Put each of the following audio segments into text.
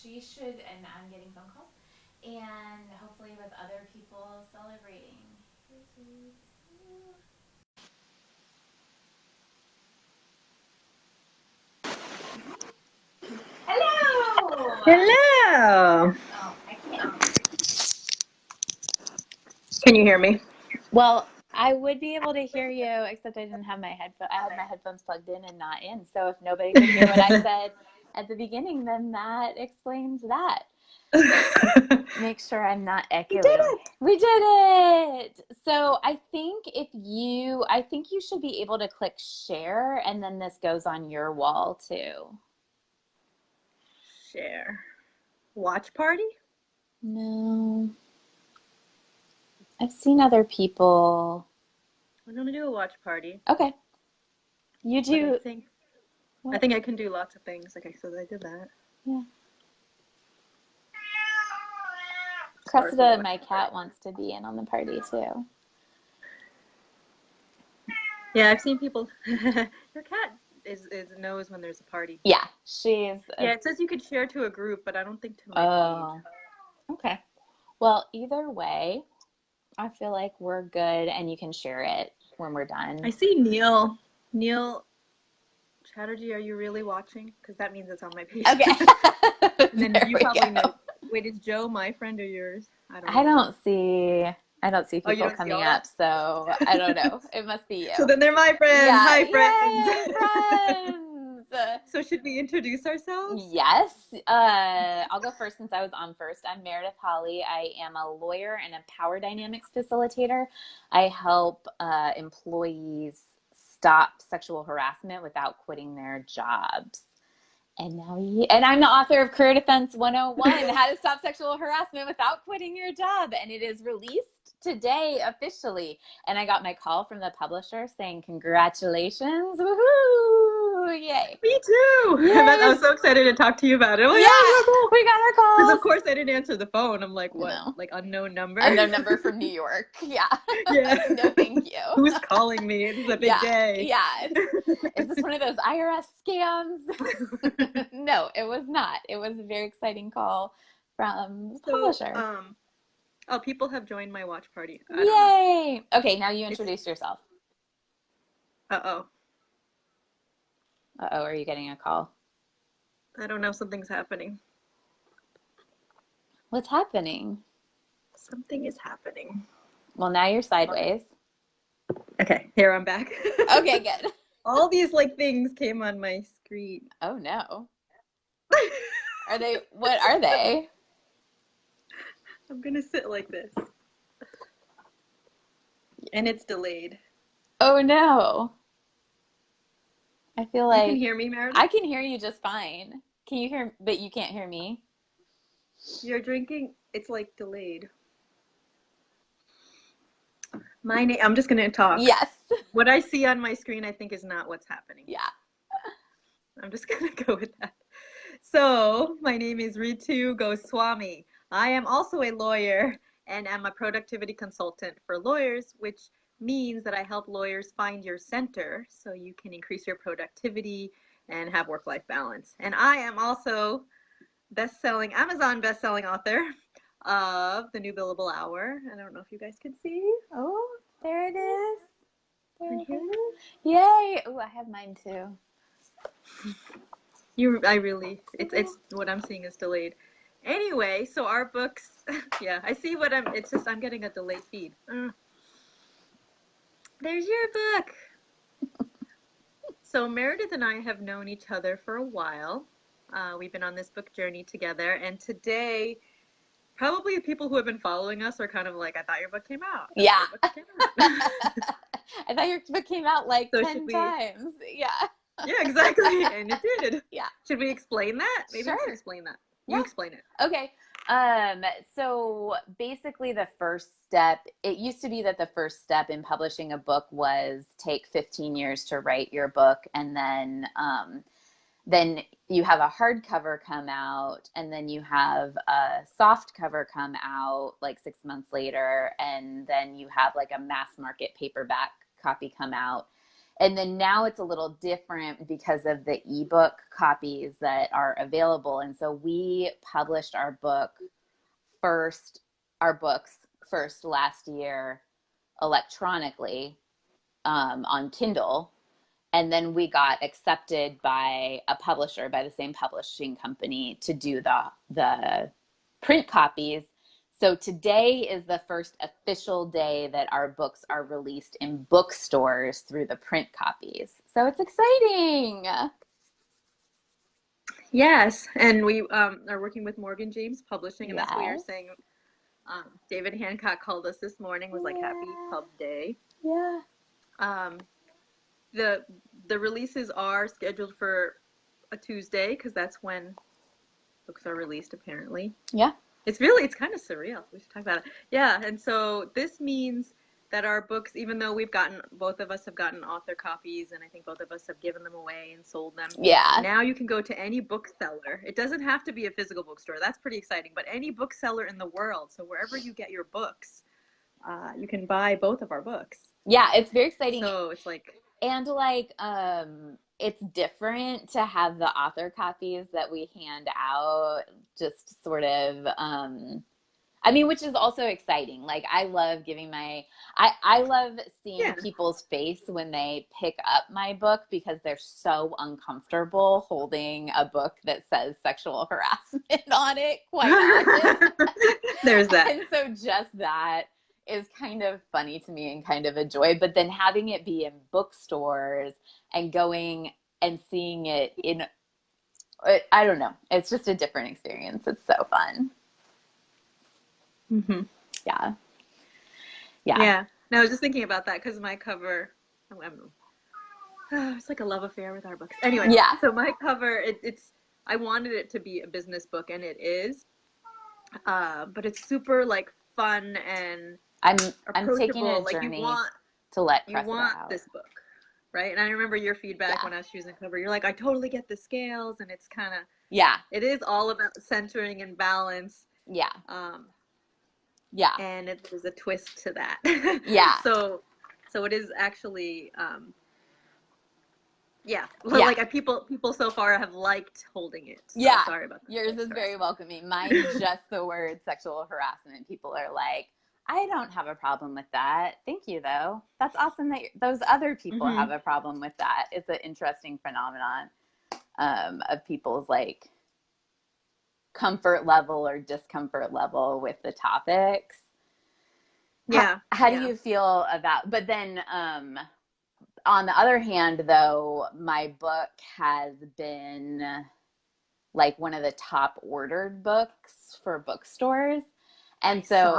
she should, and I'm getting phone calls, and hopefully with other people celebrating. Hello! Hello. Oh, I can't. Can you hear me? Well, I would be able to hear you, except I didn't have my headphones. I had my headphones plugged in and not in. So if nobody could hear what I said at the beginning, then that explains that. Make sure I'm not We did echoing. it. We did it. So I think you should be able to click share, and then this goes on your wall too. Share. Watch party? No, I've seen other people. I'm gonna do a watch party. Okay, you But do. I What? think I can do lots of things. Okay, so I did that. Yeah. Start the Cressida, watch my party. cat, wants to be in on the party too. Yeah, I've seen people. Your cat is knows when there's a party. Yeah, she's. Yeah, it says you could share to a group, but I don't think to my page. Oh, okay. Well, either way, I feel like we're good, and you can share it when we're I done. see Neil. Neil Chatterjee, are you really watching? Because that means it's on my page. Okay. And then There you we probably go. know. Wait, is Joe my friend or yours? I don't I know. don't see I don't see Oh, you people don't see coming all up, that? so I don't know. It must be So you. then they're my friends. Yeah. Hi, friends. Yay, friends. So should we introduce ourselves? Yes. I'll go first since I was on first. I'm Meredith Holly. I am a lawyer and a power dynamics facilitator. I help employees stop sexual harassment without quitting their jobs. And I'm the author of Career Defense 101, How to Stop Sexual Harassment Without Quitting Your Job. And it is released today officially. And I got my call from the publisher saying, congratulations. Woohoo! Yay. Me too. I Yes. was so excited to talk to you about it. Oh my Yeah. God, so cool. We got our Because calls. of course I didn't answer the phone. I'm like, what? No. Like unknown number? Unknown number from New York. Yeah. Yeah. No, thank you. Who's calling me? It's a big Yeah. day. Yeah. Is this one of those IRS scams? No, it was not. It was a very exciting call from the So, publisher. oh, people have joined my watch party. I don't know. Yay! Okay, now you It's, introduce yourself. uh-oh. Uh-oh, are you getting a call? I don't know. Something's happening. What's happening? Something is happening. Well, now you're sideways. Okay, here I'm back. Okay, good. All these like things came on my screen. Oh no. What are they? I'm gonna sit like this. And it's delayed. Oh no. I feel You can like hear me, Meredith? I can hear you just fine. Can you hear, but you can't hear me? You're drinking, it's like delayed. My name, I'm just gonna talk. Yes. What I see on my screen, I think, is not what's happening. Yeah. I'm just gonna go with that. So, my name is Ritu Goswamy. I am also a lawyer and am a productivity consultant for lawyers, which means that I help lawyers find your center so you can increase your productivity and have work-life balance. And I am also Amazon best-selling author of The New Billable Hour. I don't know if you guys can see. Oh, there it is. There Right it here. is. Yay. Oh, I have mine too. It's what I'm seeing is delayed. Anyway, so our books, yeah, I see it's just, I'm getting a delayed feed. There's your book. So Meredith and I have known each other for a while. We've been on this book journey together, and today, probably the people who have been following us are kind of like, I thought your book came out. Yeah. Your book came out. I thought your book came out like So 10 times. Yeah. Yeah, exactly, and it did. Yeah. Should we explain that? Maybe we Sure. should explain that. You Yeah. explain it. Okay. So basically the first step, it used to be that the first step in publishing a book was take 15 years to write your book, and then you have a hardcover come out, and then you have a soft cover come out like 6 months later, and then you have like a mass market paperback copy come out. And then now it's a little different because of the ebook copies that are available. And so we published first, our books first last year electronically on Kindle. And then we got accepted by a publisher, by the same publishing company, to do the print copies. So today is the first official day that our books are released in bookstores through the print copies. So it's exciting. Yes, and we are working with Morgan James Publishing, and that's what you're Yes. saying. David Hancock called us this morning, was like, happy pub day. Yeah. Um, the releases are scheduled for a Tuesday because that's when books are released, apparently. Yeah. It's kind of surreal. We should talk about it. Yeah, and so this means that our books, even though both of us have gotten author copies, and I think both of us have given them away and sold them. Yeah. Now you can go to any bookseller. It doesn't have to be a physical bookstore. That's pretty exciting. But any bookseller in the world, so wherever you get your books, you can buy both of our books. Yeah, it's very exciting. So it's like, and like it's different to have the author copies that we hand out, just sort of I mean, which is also exciting. Like, I love I love seeing people's face when they pick up my book, because they're so uncomfortable holding a book that says sexual harassment on it quite often. There's that. And so just that is kind of funny to me and kind of a joy. But then having it be in bookstores and going and seeing it I don't know. It's just a different experience. It's so fun. Mm-hmm. Yeah. No, I was just thinking about that because my cover, it's like a love affair with our books. Anyway, yeah. So my cover, I wanted it to be a business book, and it is, but it's super like fun and I'm taking a like journey to let Cressida you want out. this book, right? And I remember your feedback when I was choosing the cover. You're like, I totally get the scales, and it's kind of it is all about centering and balance. Yeah. And there's a twist to that. Yeah. So it is actually like people so far have liked holding it. So sorry about that. Yours is very welcoming. Mine, just the word sexual harassment. People are like, I don't have a problem with that. Thank you, though. That's awesome that those other people have a problem with that. It's an interesting phenomenon of people's like comfort level or discomfort level with the topics. Yeah. How do you feel about, but then on the other hand, though, my book has been like one of the top ordered books for bookstores. And so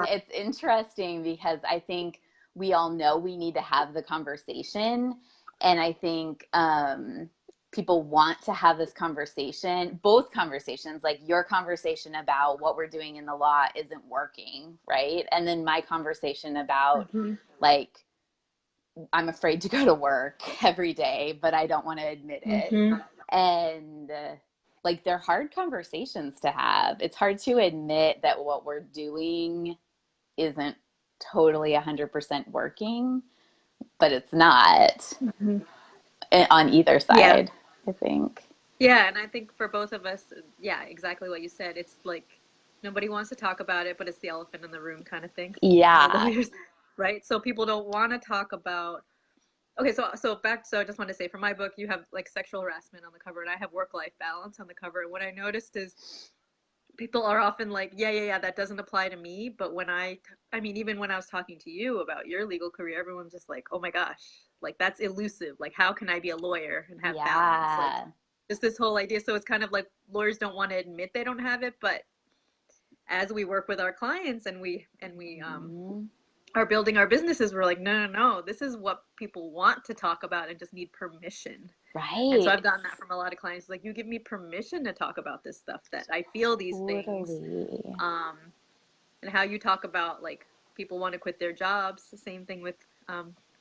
it's interesting because I think we all know we need to have the conversation. And I think people want to have this conversation, both conversations, like your conversation about what we're doing in the law isn't working, right? And then my conversation about like, I'm afraid to go to work every day, but I don't want to admit it. And like, they're hard conversations to have. It's hard to admit that what we're doing isn't totally 100% working, but it's not on either side, I think. Yeah, and I think for both of us, exactly what you said. It's like nobody wants to talk about it, but it's the elephant in the room kind of thing. Yeah. Right? So people don't want to talk about. Okay, so I just want to say, for my book, you have like sexual harassment on the cover, and I have work-life balance on the cover. And what I noticed is people are often like, yeah, that doesn't apply to me. But when I mean, even when I was talking to you about your legal career, everyone's just like, oh my gosh, like that's elusive. Like, how can I be a lawyer and have balance? Like, just this whole idea. So it's kind of like lawyers don't want to admit they don't have it, but as we work with our clients and we are building our businesses, we're like, no, this is what people want to talk about and just need permission. Right. And so I've gotten that from a lot of clients, like, you give me permission to talk about this stuff, that I feel these things. And how you talk about, like, people want to quit their jobs, the same thing with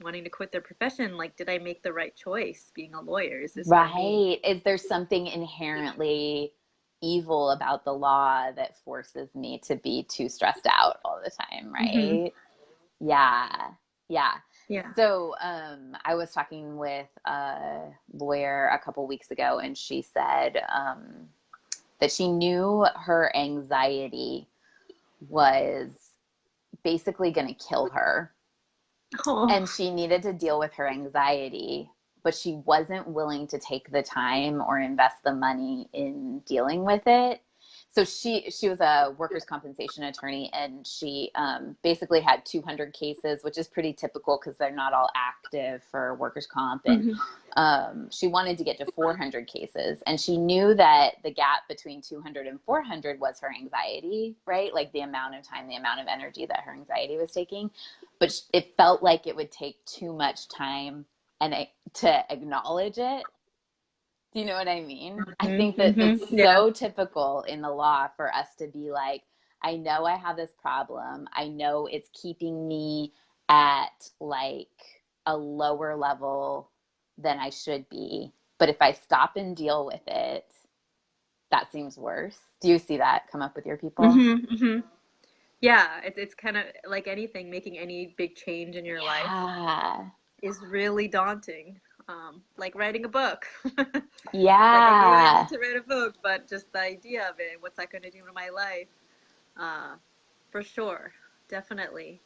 wanting to quit their profession. Like, did I make the right choice being a lawyer? Is this right? Is there something inherently evil about the law that forces me to be too stressed out all the time, right? Yeah. Yeah. So I was talking with a lawyer a couple weeks ago, and she said that she knew her anxiety was basically going to kill her, Oh. and she needed to deal with her anxiety, but she wasn't willing to take the time or invest the money in dealing with it. So she was a workers' compensation attorney, and she basically had 200 cases, which is pretty typical because they're not all active for workers' comp. And Mhm. she wanted to get to 400 cases, and she knew that the gap between 200 and 400 was her anxiety, right? Like the amount of time, the amount of energy that her anxiety was taking. But it felt like it would take too much time and to acknowledge it. Do you know what I mean? I Mhm. think that it's Mhm. Yeah. so typical in the law for us to be like, I know I have this problem. I know it's keeping me at like a lower level than I should be. But if I stop and deal with it, that seems worse. Do you see that come up with your people? Mhm. Mhm. Yeah, it's kind of like anything, making any big change in your life Yeah. is really daunting. Like writing a book. Like I really need Yeah. to write a book, but just the idea of it, what's that going to do to my life? Uh, for sure, definitely.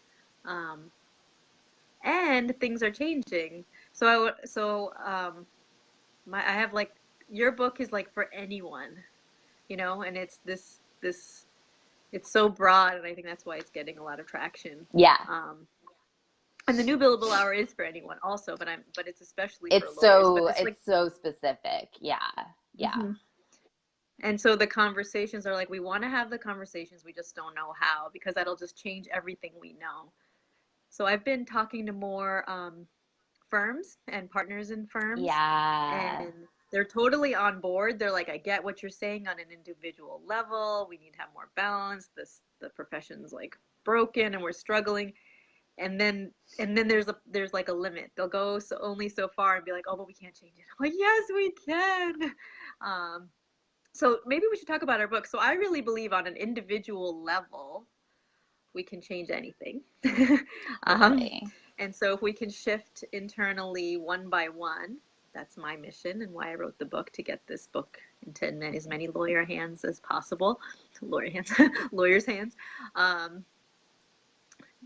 Um, and things are changing. I have like your book is like for anyone, and it's this it's so broad, and I think that's why it's getting a lot of traction. Yeah. Um, and the new billable hour is for anyone also, but it's especially for It's lawyers. But so it's like, it's so specific. Yeah. Yeah. mhm. And so the conversations are like, we want to have the conversations, we just don't know how, because that'll just change everything we know. So I've been talking to more firms and partners in firms, Yeah. and they're totally on board. They're like, I get what you're saying on an individual level. We need to have more balance. The profession's like broken, and we're struggling. And then there's like a limit. They'll go only so far and be like, oh, but we can't change it. I'm like, yes, we can. Um, so maybe we should talk about our book. So I really believe on an individual level, we can change anything. um, Totally. and so if we can shift internally one by one, that's my mission and why I wrote the book, to get this book into as many lawyer hands as possible, lawyer hands, lawyers' hands. Um,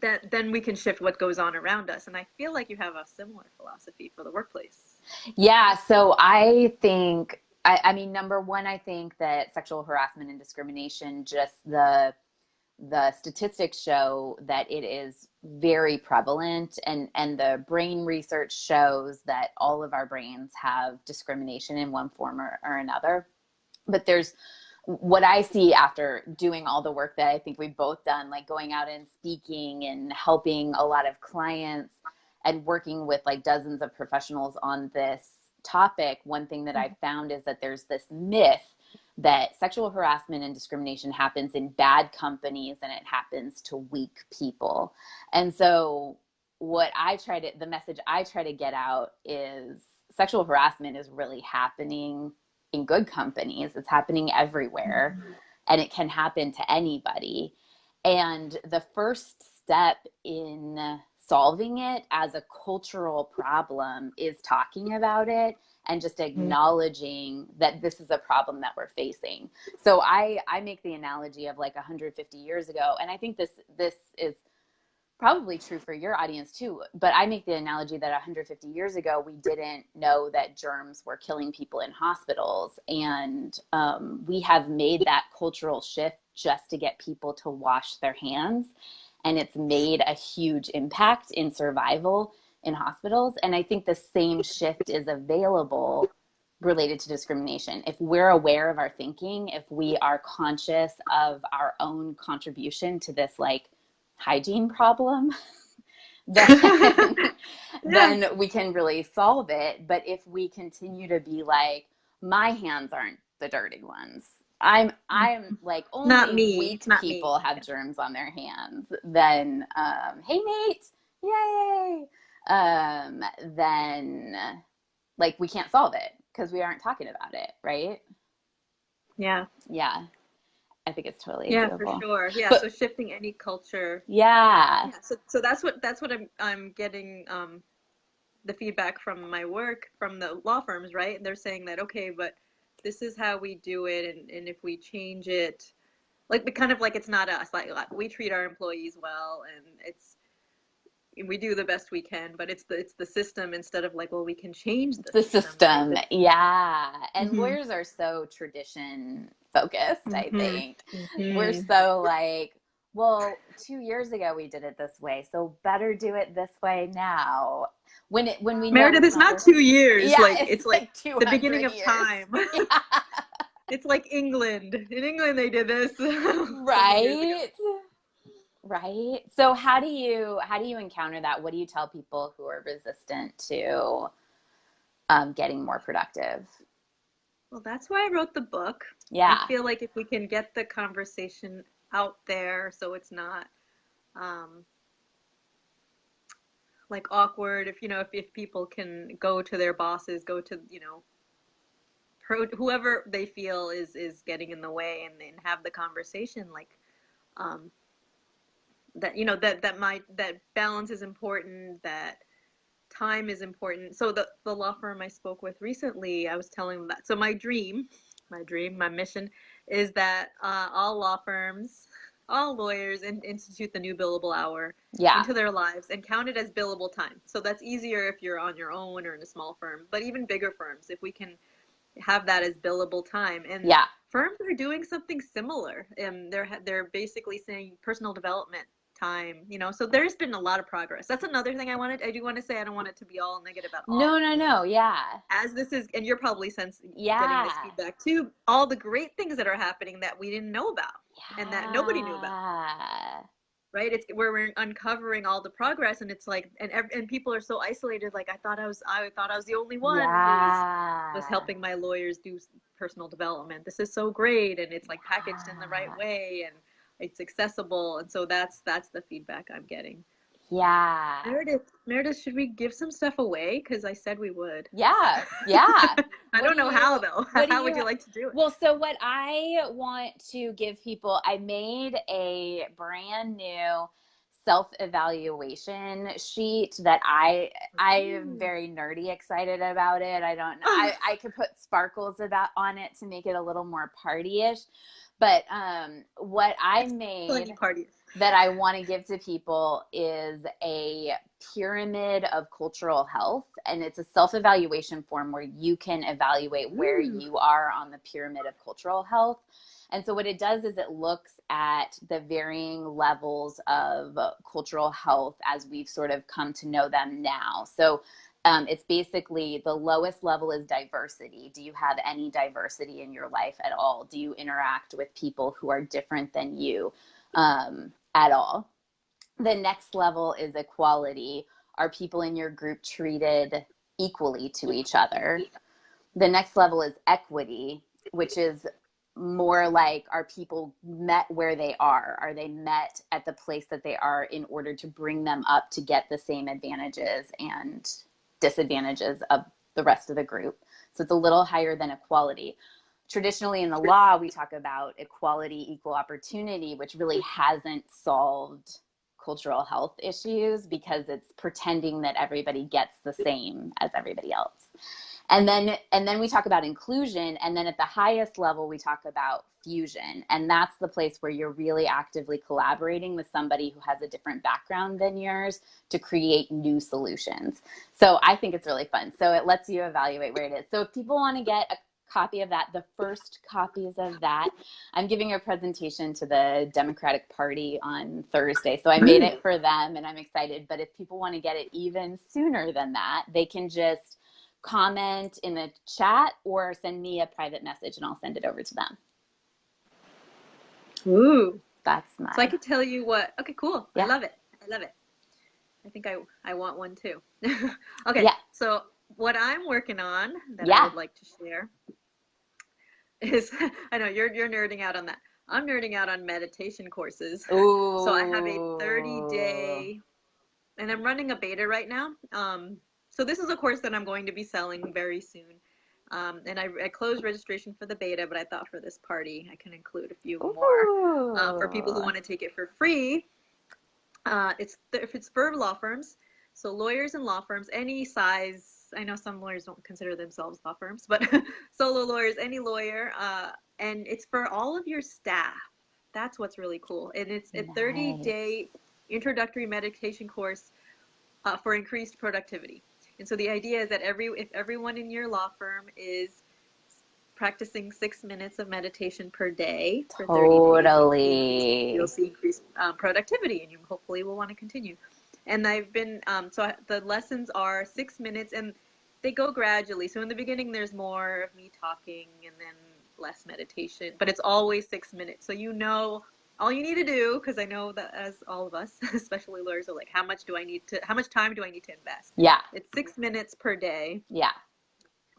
that then we can shift what goes on around us. And I feel like you have a similar philosophy for the workplace. Yeah. So I think, I mean, number one, I think that sexual harassment and discrimination, just the statistics show that it is very prevalent, and the brain research shows that all of our brains have discrimination in one form or another. But there's what I see after doing all the work that I think we've both done, like going out and speaking and helping a lot of clients and working with like dozens of professionals on this topic. One thing that I found is that there's this myth that sexual harassment and discrimination happens in bad companies and it happens to weak people. And so the message I try to get out is sexual harassment is really happening in good companies. It's happening everywhere, and it can happen to anybody. And the first step in solving it as a cultural problem is talking about it and just acknowledging that this is a problem that we're facing. So I make the analogy of like 150 years ago, and I think this is probably true for your audience too, but I make the analogy that 150 years ago we didn't know that germs were killing people in hospitals, and we have made that cultural shift just to get people to wash their hands, and it's made a huge impact in survival in hospitals. And I think the same shift is available related to discrimination. If we're aware of our thinking, if we are conscious of our own contribution to this like hygiene problem, then Yeah. then we can really solve it. But if we continue to be like, my hands aren't the dirty ones, I'm like, Not only me. weak Not me. people have germs on their hands, then hey Nate, yay, then like we can't solve it because we aren't talking about it, right? Yeah. Yeah. I think it's totally Yeah, for doable. sure. Yeah, But so shifting any culture. yeah, Yeah, so that's what I'm getting the feedback from my work from the law firms, right? And they're saying that okay, but this is how we do it, and if we change it, like kind of like it's not us, like we treat our employees well, and we do the best we can, but it's the system instead of like, well, we can change the the system, right? system. Yeah. And Mm-hmm. lawyers are so tradition focused, I Mm-hmm. think. We're Mm-hmm. so like, well, 2 years ago we did it this way, so better do it this way now. When we know Meredith, it's it's not not working. 2 years. Yeah, Like it's it's like like the beginning 200 of years. time. Yeah. It's like England. In England, they did this so many years ago. Right. Right. So how do you encounter that? What do you tell people who are resistant to getting more productive? Well, that's why I wrote the book. I Yeah. feel like if we can get the conversation out there so it's not um, like awkward, if people can go to their bosses, go to, whoever they feel is getting in the way, and have the conversation like um, that, that balance is important, that time is important. So the law firm I spoke with recently, I was telling them that. So my mission is that all law firms, all lawyers institute the new billable hour Yeah. into their lives and count it as billable time. So that's easier if you're on your own or in a small firm, but even bigger firms, if we can have that as billable time. And Yeah. firms are doing something similar, and they're basically saying personal development time, so there's been a lot of progress. That's another thing I do want to say. I don't want it to be all negative at all. No, no, no. Yeah. As this is, and you're probably getting Yeah. this feedback too, all the great things that are happening that we didn't know about and that nobody knew about, Yeah. right? It's where we're uncovering all the progress, and it's like, and people are so isolated. Like I thought I was the only one who was Yeah. helping my lawyers do personal development. This is so great, and it's like packaged in the right Yeah. way, and it's accessible, and so that's the feedback I'm getting. Yeah. Meredith, should we give some stuff away? Because I said we would. Yeah. Yeah. I What don't do know how you though. what do How would you you like to do it? Well, so what I want to give people, I made a brand new self-evaluation sheet that I am Ooh. very nerdy excited about it. I don't know. I could put sparkles about on it to make it a little more party-ish. But what I It's plenty made parties. that I want to give to people is a pyramid of cultural health. And it's a self evaluation form where you can evaluate where Ooh. you are on the pyramid of cultural health. And so, what it does is it looks at the varying levels of cultural health as we've sort of come to know them now. So, it's basically the lowest level is diversity. Do you have any diversity in your life at all? Do you interact with people who are different than you at all? The next level is equality. Are people in your group treated equally to each other? The next level is equity, which is more like, are people met where they are? Are they met at the place that they are in order to bring them up to get the same advantages and disadvantages of the rest of the group? So it's a little higher than equality. Traditionally in the law, we talk about equality, equal opportunity, which really hasn't solved cultural health issues because it's pretending that everybody gets the same as everybody else. And then we talk about inclusion, and then at the highest level we talk about fusion, and that's the place where you're really actively collaborating with somebody who has a different background than yours to create new solutions. So I think it's really fun. So it lets you evaluate where it is. So if people want to get a copy of that, the first copies of that, I'm giving a presentation to the Democratic Party on Thursday. So I made it for them and I'm excited. But if people want to get it even sooner than that, they can just comment in the chat or send me a private message and I'll send it over to them. Ooh. That's So I my, could tell you what. Okay, cool. I yeah. love it. I love it. I think I want one too. Okay, Yeah. so what I'm working on that I Yeah. would like to share is I know you're nerding out on that. I'm nerding out on meditation courses. So I have a Ooh. 30-day, and I'm running a beta right now. So this is a course that I'm going to be selling very soon. And I closed registration for the beta, but I thought for this party I can include a few more for people who Ooh. want to take it for free. If it's for law firms, so lawyers and law firms, any size. I know some lawyers don't consider themselves law firms, but solo lawyers, any lawyer, and it's for all of your staff. That's what's really cool, and it's a Nice. 30-day introductory meditation course for increased productivity. And so the idea is that if everyone in your law firm is practicing 6 minutes of meditation per day for 30 days, you'll Totally. see increased productivity, and you hopefully will want to continue. And I've been the lessons are 6 minutes, and they go gradually. So in the beginning, there's more of me talking, and then less meditation, but it's always 6 minutes. So all you need to do, because I know that as all of us, especially lawyers, are like, how much time do I need to invest? Yeah. It's 6 minutes per day Yeah.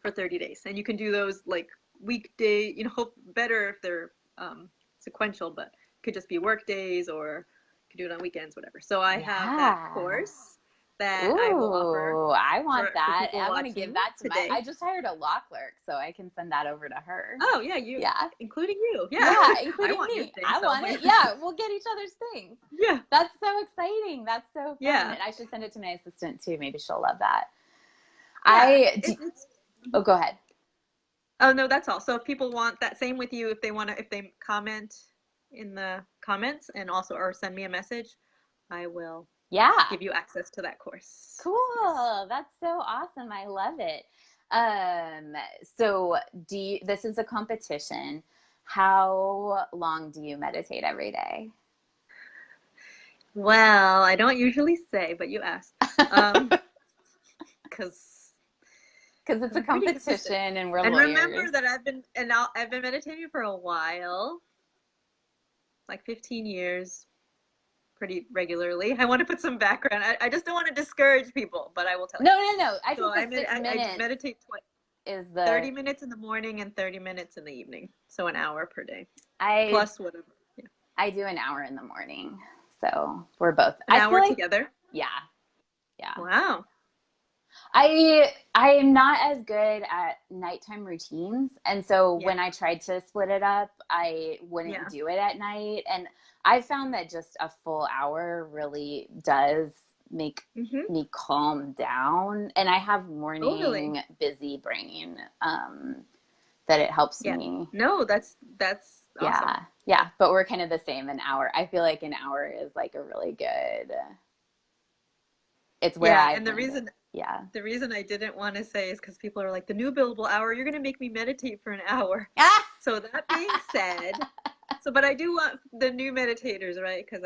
for 30 days. And you can do those like weekday, hope better if they're sequential, but it could just be work days, or you could do it on weekends, whatever. So I have that Yeah. course that I will offer Ooh, I want for that. people I want to give watching that to today. I just hired a law clerk, so I can send that over to her. Oh yeah, Yeah. including you. Yeah. Yeah, I including want your me. thing, I so want it. Yeah, we'll get each other's things. yeah. That's so exciting. That's so fun. Yeah. And I should send it to my assistant too. Maybe she'll love that. Yeah. Oh, go ahead. Oh no, that's all. So if people want that, same with you, if they comment in the comments and also or send me a message, I will Yeah. give you access to that course. Cool. Yes. That's so awesome. I love it. Um, so this is a competition. How long do you meditate every day? Well, I don't usually say, but you asked. Because Because it's a I'm pretty consistent. competition and we're And remember lawyers. that I've been meditating for a while, like 15 years, pretty regularly. I want to put some background. I just don't want to discourage people, but I will tell you. No. I So think the six I minutes meditate is 30 the minutes in the morning and 30 minutes in the evening. So an hour per day, I plus whatever. Yeah. I do an hour in the morning. So we're both. An I feel hour like together. yeah. Yeah. Wow. I am not as good at nighttime routines. And so Yeah. when I tried to split it up, I wouldn't Yeah. do it at night. And I found that just a full hour really does make Mm-hmm. me calm down. And I have Totally. morning busy brain that it helps Yeah. me. No, that's awesome. Yeah. Yeah. But we're kind of the same an hour. I feel like an hour is like a really good, it's where Yeah, I've and the landed. reason Yeah. the reason I didn't want to say is because people are like, the new billable hour, you're going to make me meditate for an hour. Ah! So that being said, but I do want the new meditators, right? Because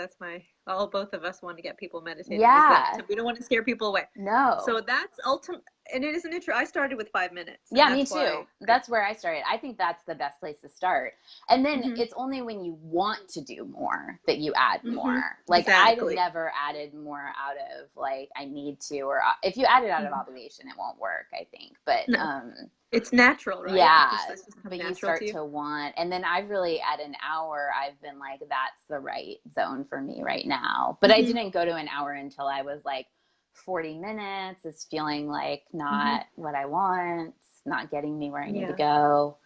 both of us want to get people meditating. Yeah. We don't want to scare people away. No. So that's ultimate, and it is an intro. I started with 5 minutes. Yeah, me too. That's where I started. I think that's the best place to start. And then Mm-hmm. it's only when you want to do more that you add Mm-hmm. more. Like I've Exactly. never added more out of like I need to, or if you add it out of obligation, it won't work, I think. But No, it's natural, right? yeah, It's just but you natural start to you. to want, and then I've really at an hour, I've been like, that's the right zone for me right now. But I Mm-hmm. didn't go to an hour until I was like 40 minutes is feeling like Mm-hmm. not what I want, not getting me where I need to Yeah. go.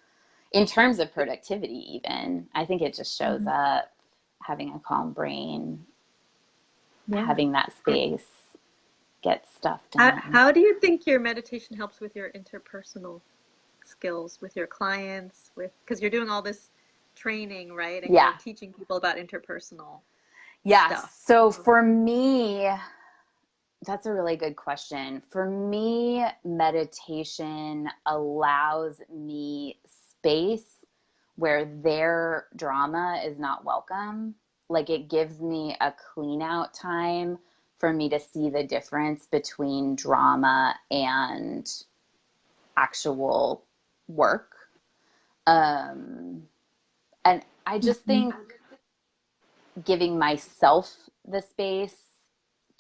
In terms of productivity, even, I think it just shows Mm-hmm. up having a calm brain, Yeah. having that space, get stuff done. How do you think your meditation helps with your interpersonal skills with your clients, because you're doing all this training, right? And Yeah. you're teaching people about interpersonal stuff. So for me, that's a really good question. For me, meditation allows me space where their drama is not welcome. Like it gives me a clean out time for me to see the difference between drama and actual work. And I just think giving myself the space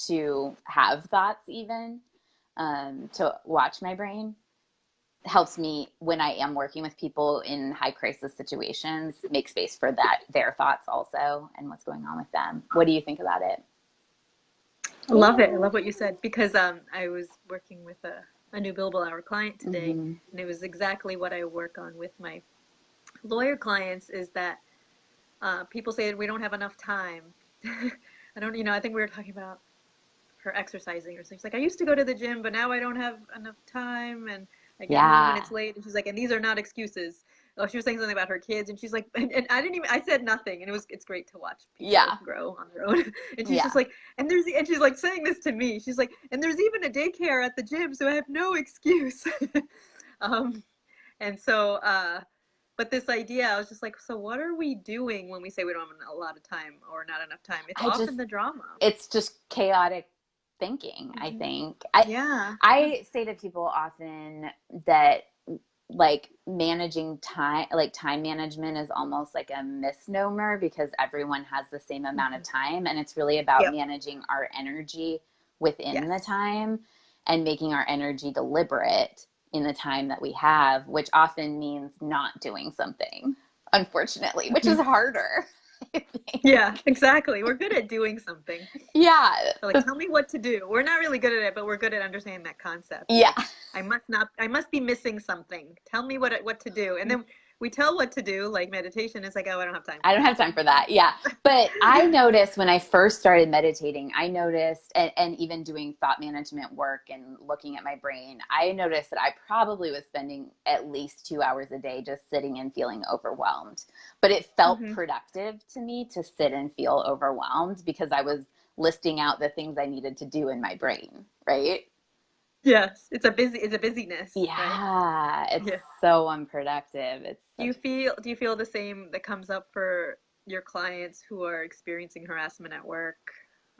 to have thoughts, even to watch my brain, helps me when I am working with people in high crisis situations, make space for their thoughts also and what's going on with them. What do you think about it? I love it. I love what you said, because I was working with a a new billable hour client today, Mm-hmm. and it was exactly what I work on with my lawyer clients, is that people say we don't have enough time. I don't, I think we were talking about her exercising or something. She's like, I used to go to the gym, but now I don't have enough time, and I get home and Yeah. it's late. And she's like, and these are not excuses. Oh, she was saying something about her kids, and she's like, and I didn't even, I said nothing, and it's great to watch people Yeah. grow on their own. And she's just Yeah. like, and she's like saying this to me. She's like, and there's even a daycare at the gym, so I have no excuse. um, and so, but this idea, I was just like, so what are we doing when we say we don't have a lot of time or not enough time? It's I often just, the drama. it's just chaotic thinking, I Mm-hmm. think. Yeah. I say to people often that like managing time, like time management is almost like a misnomer because everyone has the same amount of Mm-hmm. time, and it's really about Yep. managing our energy within the Yes. time and making our energy deliberate in the time that we have, which often means not doing something, unfortunately, which is harder. I think. Yeah, exactly. We're good at doing something. Yeah. So like, tell me what to do. We're not really good at it, but we're good at understanding that concept. Yeah. Like, I must be missing something. Tell me what to do. And then we tell what to do, like meditation. It's like, oh, I don't have time I for don't have that. time for that. Yeah. But I noticed when I first started meditating, I noticed, and even doing thought management work and looking at my brain, I noticed that I probably was spending at least 2 hours a day just sitting and feeling overwhelmed. But it felt Mm-hmm. productive to me to sit and feel overwhelmed because I was listing out the things I needed to do in my brain. Right. Yes, it's a busyness, right? Yeah. It's Yeah. so unproductive. It's such Do you feel the same that comes up for your clients who are experiencing harassment at work,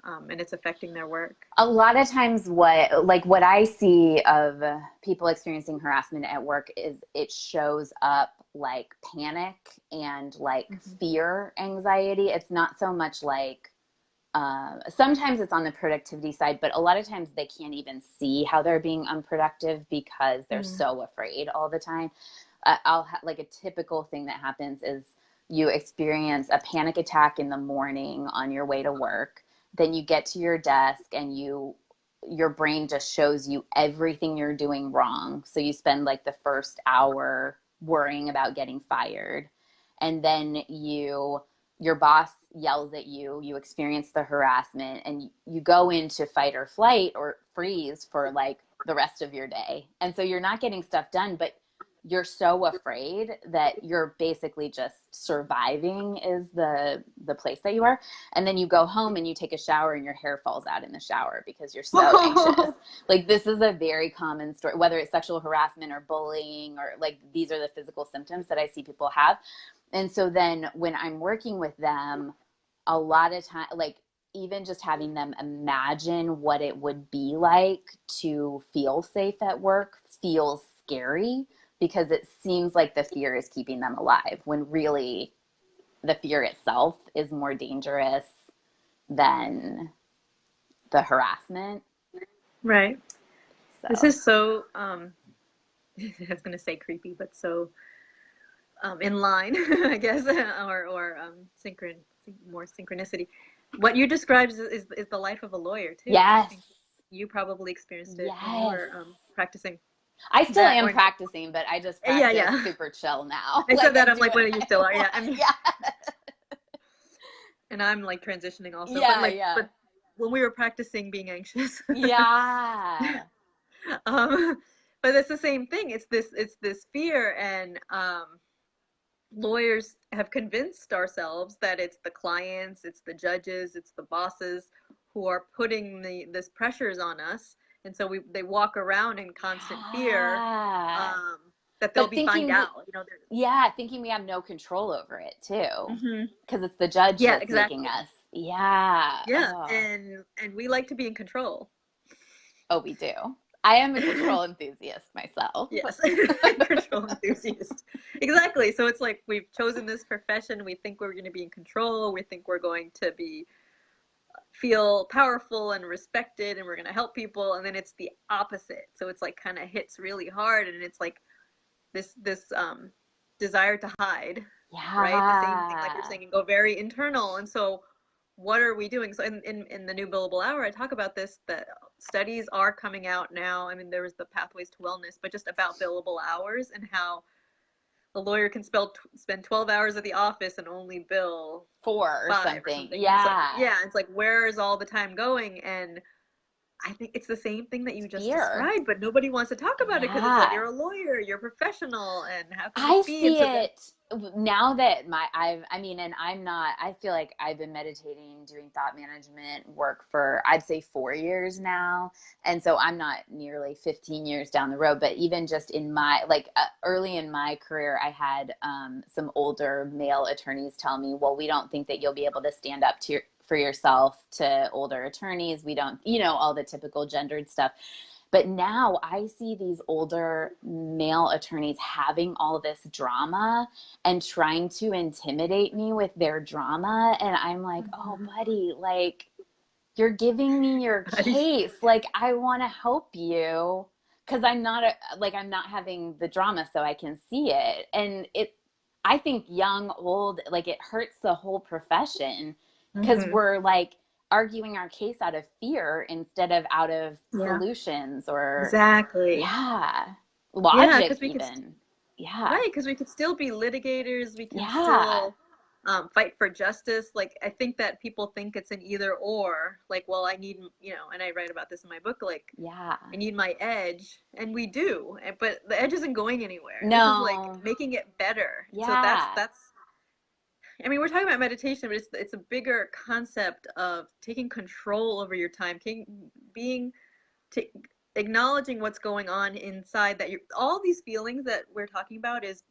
and it's affecting their work? a lot of times what I see of people experiencing harassment at work is it shows up like panic and like Mm-hmm. fear anxiety. It's not so much like sometimes it's on the productivity side, but a lot of times they can't even see how they're being unproductive because they're Mm. so afraid all the time. Like a typical thing that happens is you experience a panic attack in the morning on your way to work. Then you get to your desk and your brain just shows you everything you're doing wrong. So you spend like the first hour worrying about getting fired. And then your boss yells at you, you experience the harassment, and you go into fight or flight or freeze for like the rest of your day. And so you're not getting stuff done, but you're so afraid that you're basically just surviving is the place that you are. And then you go home and you take a shower and your hair falls out in the shower because you're so anxious. Like this is a very common story, whether it's sexual harassment or bullying, or like these are the physical symptoms that I see people have. And so then when I'm working with them, a lot of time, like even just having them imagine what it would be like to feel safe at work feels scary because it seems like the fear is keeping them alive when really the fear itself is more dangerous than the harassment. Right. This So is so I was gonna say creepy, but so in line, I guess, or more synchronicity. What you described is the life of a lawyer too. I yes, think you probably experienced it when you yes. were practicing I still that. am Or practicing, but I just yeah, practice yeah. super chill now. I said Like I that. I'm do like, whatever what you I still are? Yeah, want. Yeah. and I'm like transitioning also, but Yeah, yeah. but when we were practicing being anxious, Yeah. um, but it's the same thing. It's this fear, and lawyers have convinced ourselves that it's the clients, it's the judges, it's the bosses who are putting this pressures on us, and so they walk around in constant fear, Yeah. um, that they'll But be found thinking we, out. yeah, thinking we have no control over it too. Mm-hmm. Because it's the judge Yeah, that's making exactly. us. Yeah. Yeah, Oh. and we like to be in control. Oh, we do. I am a control enthusiast myself. Yes, control enthusiast. Exactly. So it's like we've chosen this profession. We think we're going to be in control. We think we're going to feel powerful and respected, and we're going to help people. And then it's the opposite. So it's like kind of hits really hard, and it's like this desire to hide, right? The same thing, like you're Yeah. saying, and go very internal. And so, what are we doing? So in the new billable hour, I talk about this, that studies are coming out now. I mean, there was the Pathways to Wellness, but just about billable hours and how a lawyer can spend 12 hours at the office and only bill 4 or 5 or something. something. And it's like, Yeah. yeah, it's like, where is all the time going? And I think it's the same thing that you just Fear. described, but nobody wants to talk about it because it's like, Yeah. you're a lawyer, you're a professional, and how can this I be? And see so then, it now that I mean, and I'm not, I feel like I've been meditating, doing thought management work for, I'd say 4 years now. And so I'm not nearly 15 years down the road, but even just in my, like early in my career, I had some older male attorneys tell me, well, we don't think that you'll be able to stand up to for yourself to older attorneys. We don't, all the typical gendered stuff. But now I see these older male attorneys having all this drama and trying to intimidate me with their drama. And I'm like, oh, buddy, like, you're giving me your case. Like, I want to help you because I'm not having the drama so I can see it. And I think young, old, like, it hurts the whole profession because we're like, arguing our case out of fear instead of out of yeah, solutions or exactly. yeah, Yeah, logic because we could, even. Yeah. right, because we could still be litigators. We can Yeah. still fight for justice. Like, I think that people think it's an either or. Like, well, I need, and I write about this in my book, like, Yeah. I need my edge. And we do. But the edge isn't going anywhere. This is like No. making it better. So Yeah. I mean, we're talking about meditation, but it's a bigger concept of taking control over your time, being to acknowledging what's going on inside that you all these feelings that we're talking about is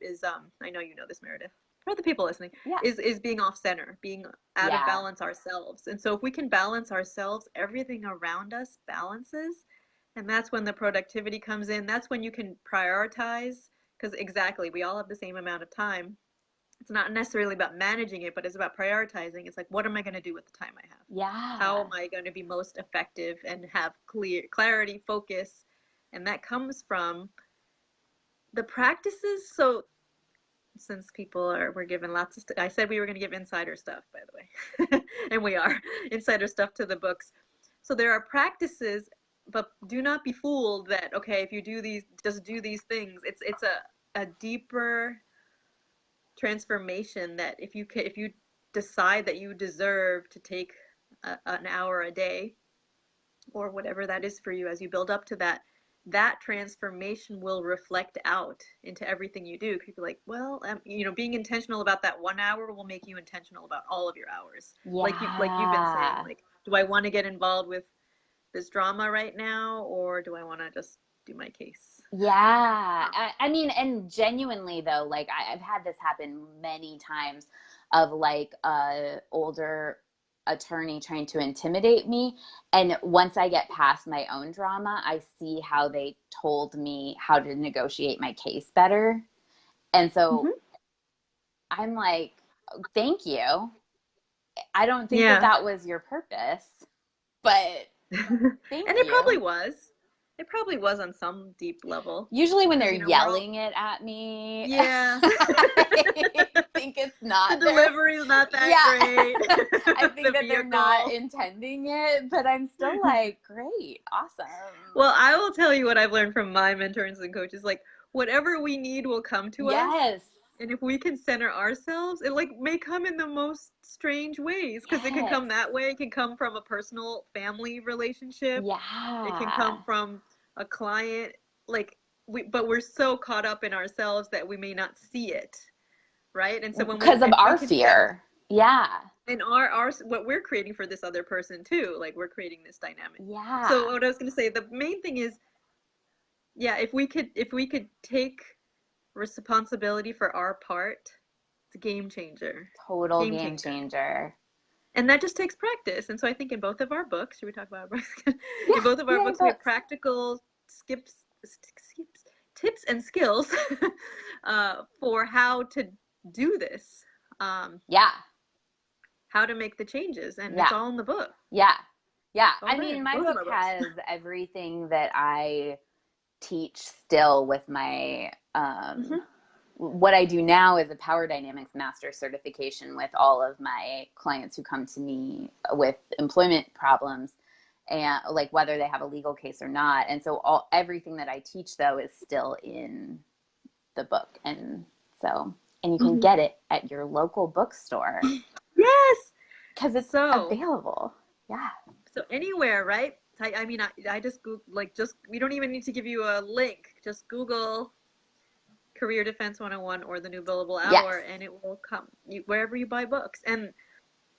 I know you know this, Meredith, for the people listening, Yeah. is being off center, being out of Yeah. balance ourselves. And so if we can balance ourselves, everything around us balances. And that's when the productivity comes in. That's when you can prioritize, because exactly, we all have the same amount of time. It's not necessarily about managing it, but it's about prioritizing. It's like, what am I going to do with the time I have? How Yeah. am I going to be most effective and have clarity, focus? And that comes from the practices. So since we're given lots of I said we were going to give insider stuff, by the way, and we are insider stuff to the books. So there are practices, but do not be fooled that, okay, if you do these, just do these things. It's a deeper transformation that if you decide that you deserve to take an hour a day or whatever that is for you, as you build up to that transformation will reflect out into everything you do. People are like, well, being intentional about that 1 hour will make you intentional about all of your hours. Like you've been saying, Yeah. like, do I want to get involved with this drama right now, or do I want to just do my case? Yeah. I mean, and genuinely though, like I've had this happen many times of like a older attorney trying to intimidate me. And once I get past my own drama, I see how they told me how to negotiate my case better. And so Mm-hmm. I'm like, thank you. I don't think that Yeah. that was your purpose, but And thank it probably you. was. It probably was on some deep level. Usually when they're Because, we're all, yelling it at me, yeah. I think it's The not their, delivery is not that yeah. great. I think The that they're not vehicle. intending it, but I'm still like, great, awesome. Well, I will tell you what I've learned from my mentors and coaches. Like, whatever we need will come to us. Yes, And if we can center ourselves, it like may come in the most strange ways, because it can yes, come that way. It can come from a personal family relationship. It can yeah. come from a client. Like, but we're so caught up in ourselves that we may not see it, right? And so Because of if we our can set, fear. Yeah, and our what we're creating for this other person too, like, we're creating this dynamic. So yeah, what I was going to say, the main thing is, yeah, if we could take responsibility for our part, it's a game changer. total Game game changer. changer. And that just takes practice. And so I think in both of our books, should we talk about our books? Yeah, In both of our yay, books, we have books. practical tips and skills for how to do this, Yeah, how to make the changes. And it's yeah, all in the book. yeah, yeah. It's all I there, mean, my both of book our books. has everything that I teach still with my Mm-hmm. what I do now is a power dynamics master certification with all of my clients who come to me with employment problems. and like whether they have a legal case or not. And so everything that I teach though is still in the book. And so, and you can get it at your local bookstore. Yes. Because it's available. Yeah. So anywhere, right? I mean, I just Google, like, just, we don't even need to give you a link. Just Google Career Defense 101 or the New Billable Hour, and it will come wherever you buy books. And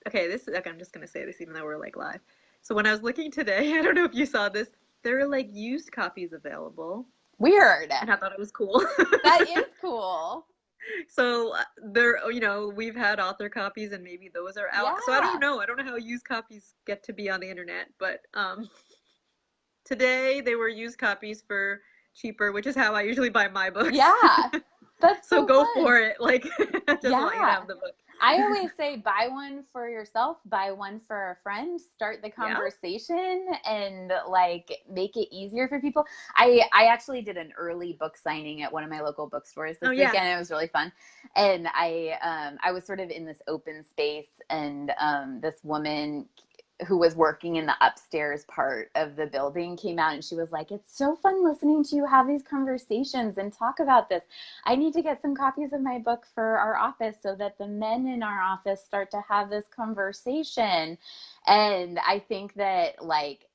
okay, I'm just gonna say this even though we're like live. So when I was looking today, I don't know if you saw this, there are like used copies available. Weird. And I thought it was cool. That is cool. So there, you know, we've had author copies and maybe those are out. So I don't know how used copies get to be on the internet, but today they were used copies for cheaper, which is how I usually buy my books. Yeah. That's so go fun. for it. Like, I just want you to have the book. I always say buy one for yourself, buy one for a friend, start the conversation and like make it easier for people. I actually did an early book signing at one of my local bookstores this weekend. It was really fun. And I was sort of in this open space, and this woman who was working in the upstairs part of the building came out, and she was like, it's so fun listening to you have these conversations and talk about this. I need to get some copies of my book for our office so that the men in our office start to have this conversation. And I think that like,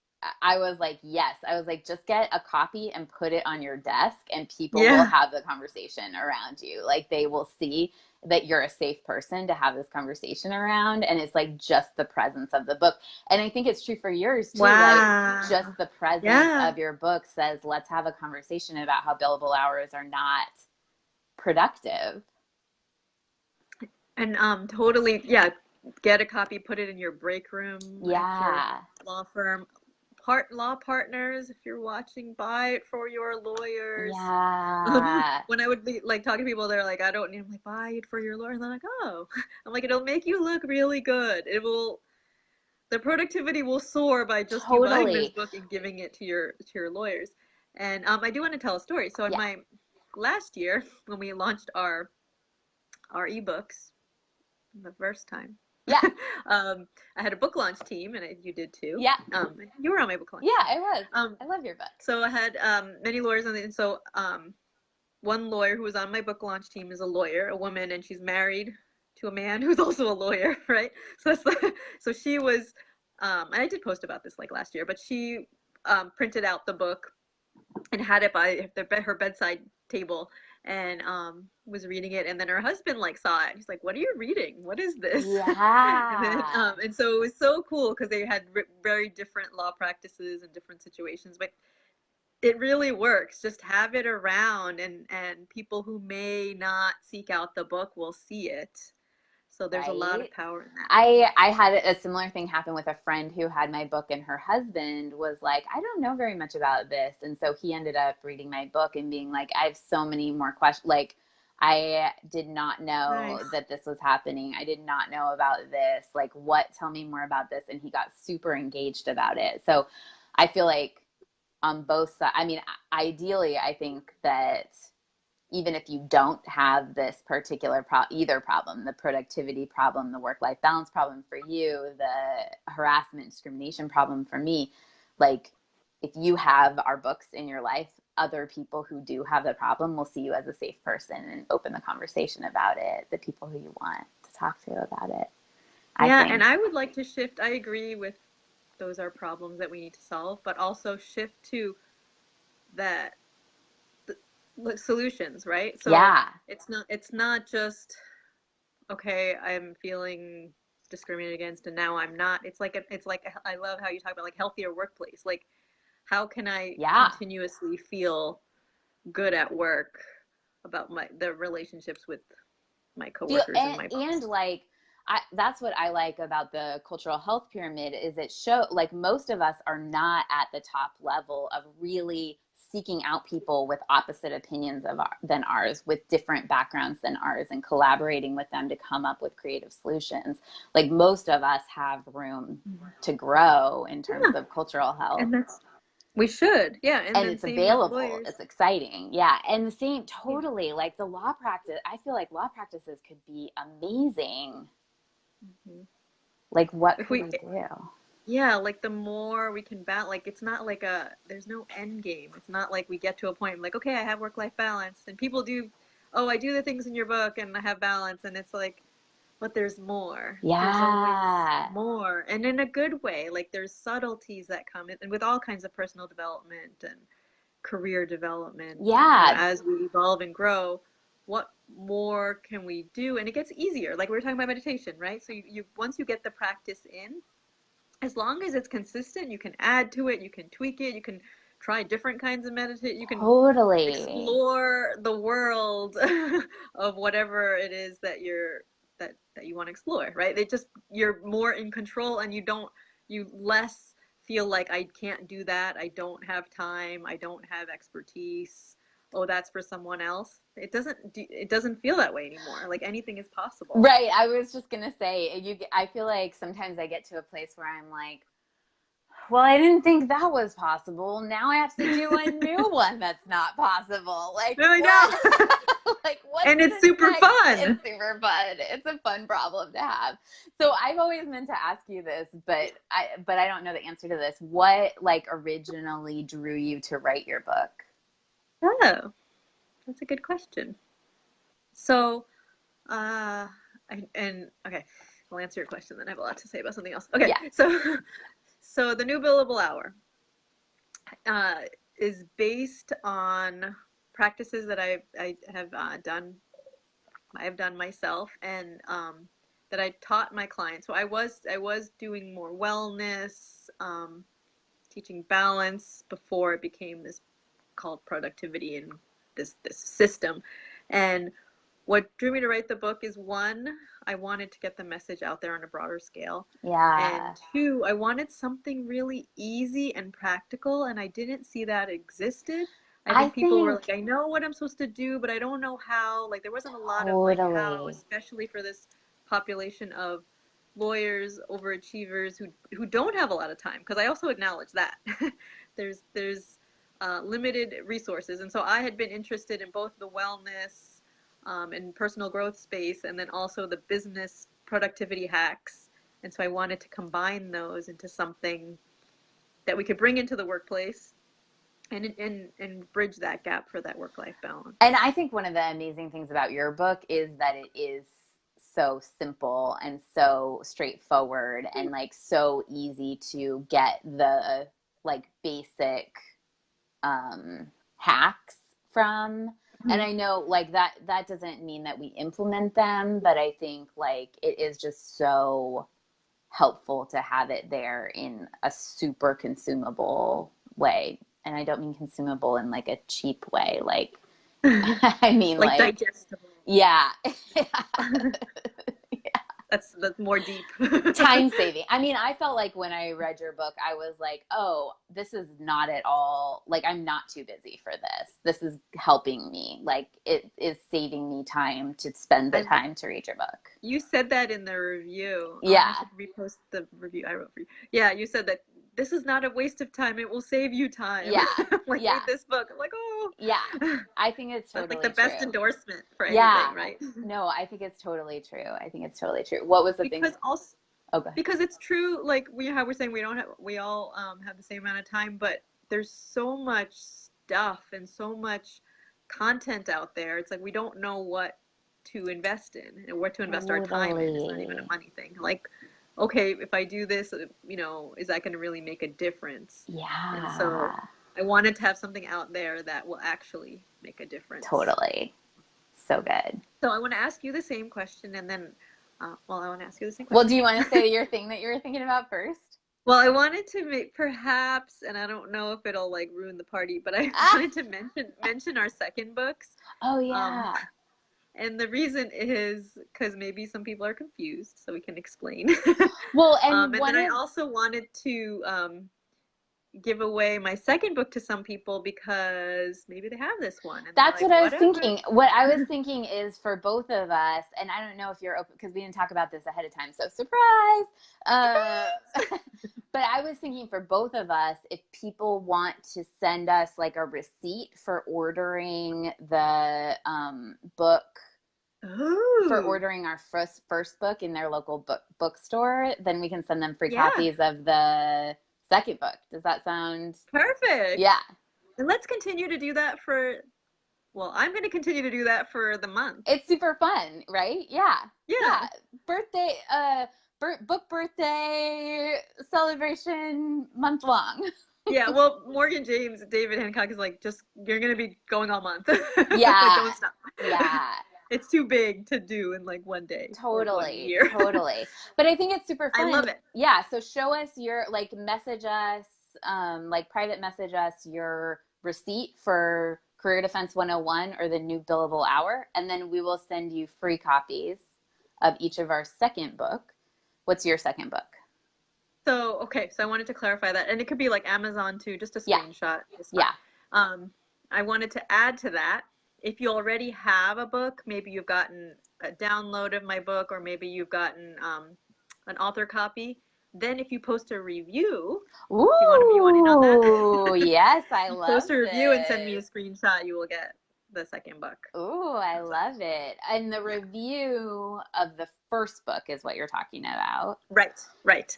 I was like, yes. I was like, just get a copy and put it on your desk, and people will have the conversation around you. Like, they will see that you're a safe person to have this conversation around. And it's like just the presence of the book. And I think it's true for yours too. Like, just the presence of your book says, let's have a conversation about how billable hours are not productive. And totally, get a copy, put it in your break room. Yeah. Law firm. Law partners, if you're watching, buy it for your lawyers. Yeah. When I would be like talking to people, they're like, I don't need. I'm like, buy it for your lawyer. And they're like, oh. I'm like, it'll make you look really good. The productivity will soar by just you buying this book and giving it to your lawyers. And I do want to tell a story. So in my last year, when we launched our ebooks the first time. Yeah. I had a book launch team, and you did too. Yeah. You were on my book launch. Yeah, I was. I love your book. So I had many lawyers on and so one lawyer who was on my book launch team is a lawyer, a woman, and she's married to a man who's also a lawyer, right? So so she was, and I did post about this like last year, but she printed out the book and had it by her bedside table, and was reading it, and then her husband like saw it. He's like, what are you reading? What is this? Yeah. And so it was so cool because they had very different law practices and different situations, but it really works. Just have it around, and people who may not seek out the book will see it. So there's a lot of power in that. I had a similar thing happen with a friend who had my book, and her husband was like, I don't know very much about this. And so he ended up reading my book and being like, I have so many more questions. Like, I did not know that this was happening. I did not know about this. Like, tell me more about this. And he got super engaged about it. So I feel like on both sides, I mean, ideally, I think that even if you don't have this particular either problem, the productivity problem, the work-life balance problem for you, the harassment, discrimination problem for me, like, if you have our books in your life, other people who do have the problem will see you as a safe person and open the conversation about it, the people who you want to talk to about it. And I would like to shift. I agree with those are problems that we need to solve, but also shift to that solutions, right? So it's not just, okay, I'm feeling discriminated against and now I'm not. It's like I love how you talk about like healthier workplace. Like, how can I continuously feel good at work about the relationships with my coworkers and my boss? And like, that's what I like about the cultural health pyramid is it like most of us are not at the top level of really seeking out people with opposite opinions than ours, with different backgrounds than ours, and collaborating with them to come up with creative solutions. Like, most of us have room to grow in terms of cultural health. And we should, and it's available. It's exciting, and the same, totally. Like the law practice, I feel like law practices could be amazing. Like, what could we do? Yeah, like the more we can balance, like it's not like there's no end game. It's not like we get to a point like, okay, I have work-life balance. And people do, oh, I do the things in your book and I have balance. And it's like, but there's more. There's always Yeah. more. And in a good way, like there's subtleties that come in, and with all kinds of personal development and career development, Yeah. as we evolve and grow, what more can we do? And it gets easier. Like we were talking about meditation, right? So you once you get the practice in, as long as it's consistent, you can add to it, you can tweak it, you can try different kinds of meditate, you can Totally. explore the world of whatever it is that that you want to explore, right? They just you're more in control and you less feel like I can't do that, I don't have time, I don't have expertise. Oh, that's for someone else. It doesn't feel that way anymore. Like anything is possible. Right. I was just gonna say, I feel like sometimes I get to a place where I'm like, well, I didn't think that was possible. Now I have to do a new one that's not possible. Like I what? know. Like what's And it's the super next? fun. It's super fun. It's a fun problem to have. So I've always meant to ask you this, but I don't know the answer to this. What like originally drew you to write your book? Oh, that's a good question. So, and okay, I'll answer your question. Then I have a lot to say about something else. Okay, Yeah. so the new billable hour uh, is based on practices that I have done. I have done myself, and that I taught my clients. So I was doing more wellness, teaching balance before it became this called productivity and this system. And what drew me to write the book is one, I wanted to get the message out there on a broader scale. And Yeah. two, I wanted something really easy and practical, and I didn't see that existed. I I think people were think like, I know what I'm supposed to do, but I don't know how. Like, there wasn't a lot of like how, totally. especially for this population of lawyers, overachievers who don't have a lot of time. Because I also acknowledge that there's limited resources, and so I had been interested in both the wellness and personal growth space, and then also the business productivity hacks. And so I wanted to combine those into something that we could bring into the workplace and bridge that gap for that work life And balance. I think one of the amazing things about your book is that it is so simple and so straightforward and like so easy to get the like basic hacks from. And Mm-hmm. I know like that doesn't mean that we implement them, but I think like it is just so helpful to have it there in a super consumable way. And I don't mean consumable in like a cheap way. Like, I mean, Like like, digestible. yeah. That's more deep. Time saving. I mean, I felt like when I read your book, I was like, oh, this is not at all, like, I'm not too busy for this. This is helping me. Like, it is saving me time to spend the I time to read your book. You said that in the review. I Yeah. should repost the review I wrote for you. Yeah, you said that this is not a waste of time. It will save you time. Yeah. Like, Yeah. read this book. I'm like, oh, Yeah. I think it's that's like the totally best true. endorsement for Yeah. anything, right? No, I think it's totally true. I think it's totally true. What was the thing? Because also, Oh, go ahead. because it's true, like how we're saying we all have the same amount of time, but there's so much stuff and so much content out there. It's like we don't know what to invest in and what to invest our time in. It's not even a Totally. money thing. Like, okay, if I do this, is that going to really make a difference? And so Yeah. I wanted to have something out there that will actually make a difference. Totally. So good. So I want to ask you the same question, and then, well, I want to ask you the same Well, do question. you want to say your thing that you were thinking about first? Well, I wanted to make perhaps, and I don't know if it'll like ruin the party, but I Ah! wanted to mention our second books. Oh, Um, yeah. and the reason is because maybe some people are confused, so we can explain. Well, and And one then I of also wanted to give away my second book to some people because maybe they have this one and they're That's like, what I was whatever. thinking. What I was thinking is for both of us, and I don't know if you're open because we didn't talk about this ahead of time, so surprise. Uh, but I was thinking for both of us, if people want to send us like a receipt for ordering the book for Oh, ordering our first book in their local bookstore, then we can send them free yeah, copies of the second book. Does that sound? perfect. Yeah. And let's continue to do that for, well, I'm going to continue to do that for the month. It's super fun, right? Yeah. Yeah. Yeah. Birthday book birthday celebration month long. Yeah, well, Morgan James, David Hancock is like, just, you're going to be going all month. Like, Yeah. don't stop. Yeah. It's too big to do in like one day or one Totally, year. totally. But I think it's super I love fun. it. Yeah, so show us your like message us, like private message us your receipt for Career Defense 101 or the new billable hour, and then we will send you free copies of each of our second book. What's your second book? So, okay, so I wanted to clarify that. And it could be like Amazon too, just a Yeah, screenshot is fine. yeah. I wanted to add to that. If you already have a book, maybe you've gotten a download of my book, or maybe you've gotten an author copy. Then, if you post a review, do you want to be in on that? Ooh, yes, I love Post a review and send me a this. screenshot, you will get the second book. Ooh, I So, love it. And the yeah. review of the first book is what you're talking about. Right, right.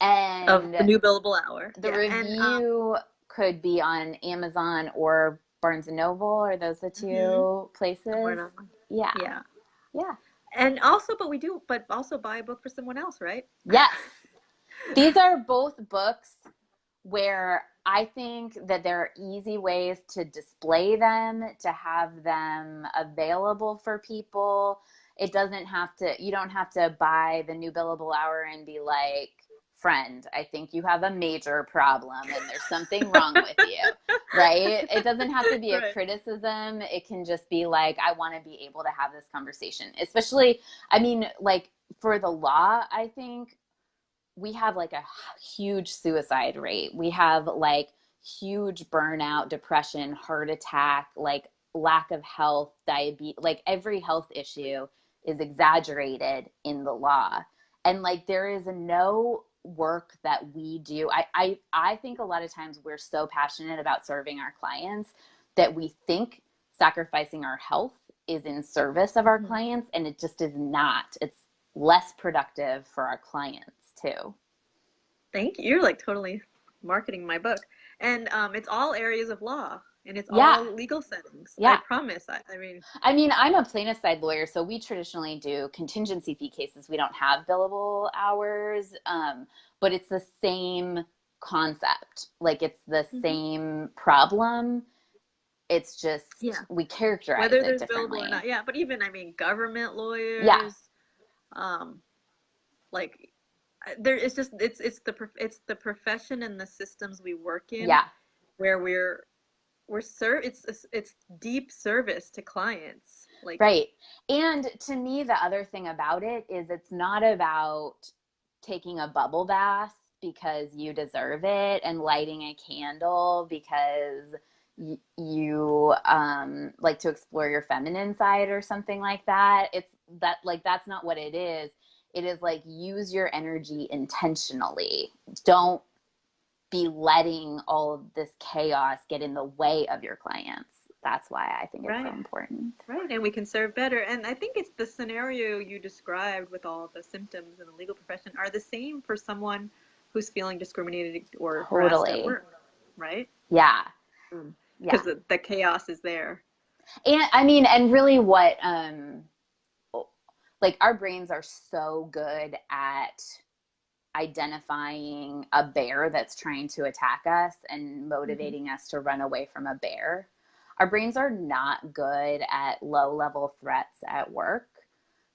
Of the And new billable hour. the Yeah. And review could be on Amazon or Barnes and Noble. Are those the mhm, two somewhere places? online. Yeah. Yeah. Yeah. And also, but also buy a book for someone else, right? Yes. These are both books where I think that there are easy ways to display them, to have them available for people. It doesn't have to, you don't have to buy the new billable hour and be like, friend, I think you have a major problem and there's something wrong with you, right? It doesn't have to be a Right. criticism. It can just be like, I want to be able to have this conversation. Especially, I mean, like for the law, I think we have like a huge suicide rate. We have like huge burnout, depression, heart attack, like lack of health, diabetes, like every health issue is exaggerated in the law. And like there is no work that we do. I think a lot of times we're so passionate about serving our clients that we think sacrificing our health is in service of our Mhm. clients, and it just is not. It's less productive for our clients too. Thank you. You're like totally marketing my book. And it's all areas of law and it's Yeah, all legal settings. I yeah. promise. I mean, I mean, I'm a plaintiff side lawyer, so we traditionally do contingency fee cases. We don't have billable hours, but it's the same concept. Like it's the mhm. same problem. It's Yeah. just we characterize Whether it there's billable or differently. not. Yeah. But even, I mean, government Yeah, lawyers, um, like there it's just it's the profession and the systems we work in yeah. where it's deep service to clients. Like, Right. And to me, the other thing about it is it's not about taking a bubble bath because you deserve it and lighting a candle because you like to explore your feminine side or something like that. It's that like that's not what it is. It is like use your energy intentionally. Don't be letting all of this chaos get in the way of your clients. That's why I think it's so right. important. Right, and we can serve better. And I think it's the scenario you described with all the symptoms in the legal profession are the same for someone who's feeling discriminated or harassed at Totally. work, right? Yeah. Because Yeah. the chaos is there. And I mean, and really what, like our brains are so good at identifying a bear that's trying to attack us and Hmm. motivating us to run away from a bear. Our brains are not good at low level threats at work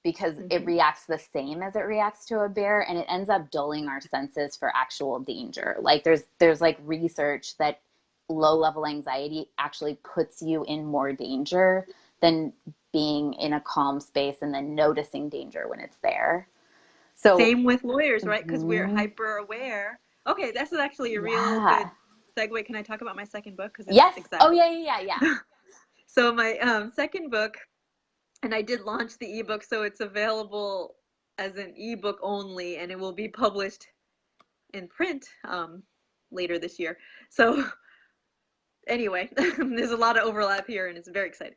because it Hmm. reacts the same as it reacts to a bear, and it ends up dulling our senses for actual danger. Like there's like research that low level anxiety actually puts you in more danger than being in a calm space and then noticing danger when it's there. So Same with lawyers, right? Because we're mm-hmm. hyper aware. Okay, that's actually a real good Yeah. segue. Can I talk about my second book? Because it's Yes. Oh exactly. yeah, yeah, yeah, So my second book, and I did launch the ebook, so it's available as an ebook only, and it will be published in print later this year. So anyway, there's a lot of overlap here, and it's very exciting.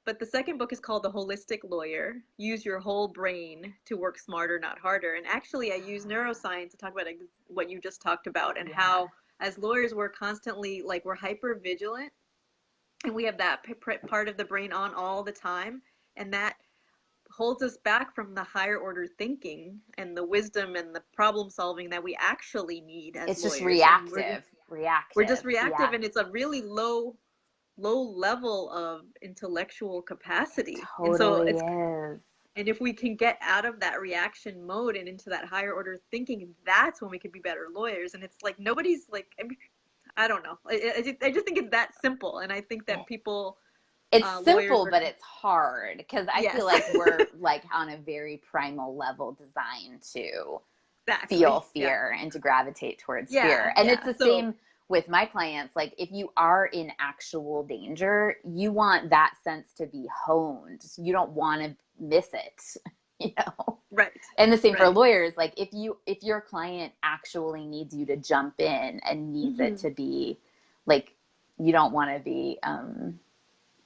but the second book is called The Holistic Lawyer. Use your whole brain to work smarter, not harder. And actually, I use neuroscience to talk about what you just talked about, and how as lawyers we're constantly like we're hyper vigilant, and we have that part of the brain on all the time, and that holds us back from the higher order thinking and the wisdom and the problem solving that we actually need as It's just lawyers. And we're just reactive, Yeah, and it's a really low level of intellectual capacity. And so totally is. and if we can get out of that reaction mode and into that higher order thinking, that's when we can be better lawyers. And it's like nobody's like, I don't know. I just think it's that simple. And I think that people, It's lawyers simple, but it's hard because I yes. feel like we're like on a very primal level designed to Exactly. feel fear and to gravitate towards fear. And it's the same with my clients. Like if you are in actual danger, you want that sense to be honed. You don't want to miss it, you know? Right. And the same for lawyers. Like if your client actually needs you to jump in and needs it to be like, you don't want to be,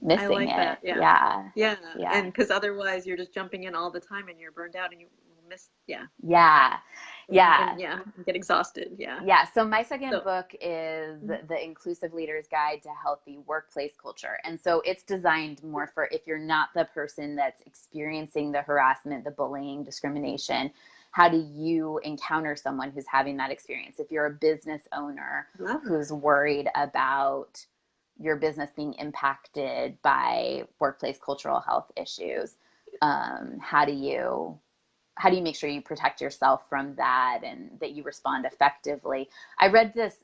missing I like it. that. Yeah. And because otherwise you're just jumping in all the time and you're burned out and you miss. And get exhausted. So my second book is The Inclusive Leader's Guide to Healthy Workplace Culture. And so it's designed more for if you're not the person that's experiencing the harassment, the bullying, discrimination, how do you encounter someone who's having that experience? If you're a business owner who's worried about your business being impacted by workplace cultural health issues, how do you make sure you protect yourself from that and that you respond effectively? I read this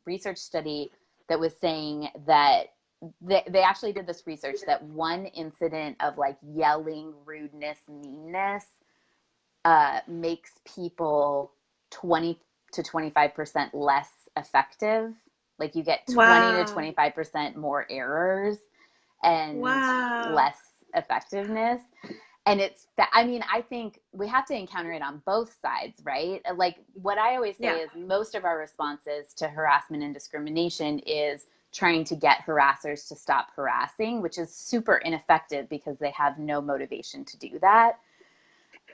research study that was saying that they actually did this research that one incident of like yelling, rudeness, meanness makes people 20 to 25% less effective. Like you get 20 to 25% more errors and less effectiveness. And I think we have to encounter it on both sides, right? Like what I always say is most of our responses to harassment and discrimination is trying to get harassers to stop harassing, which is super ineffective because they have no motivation to do that.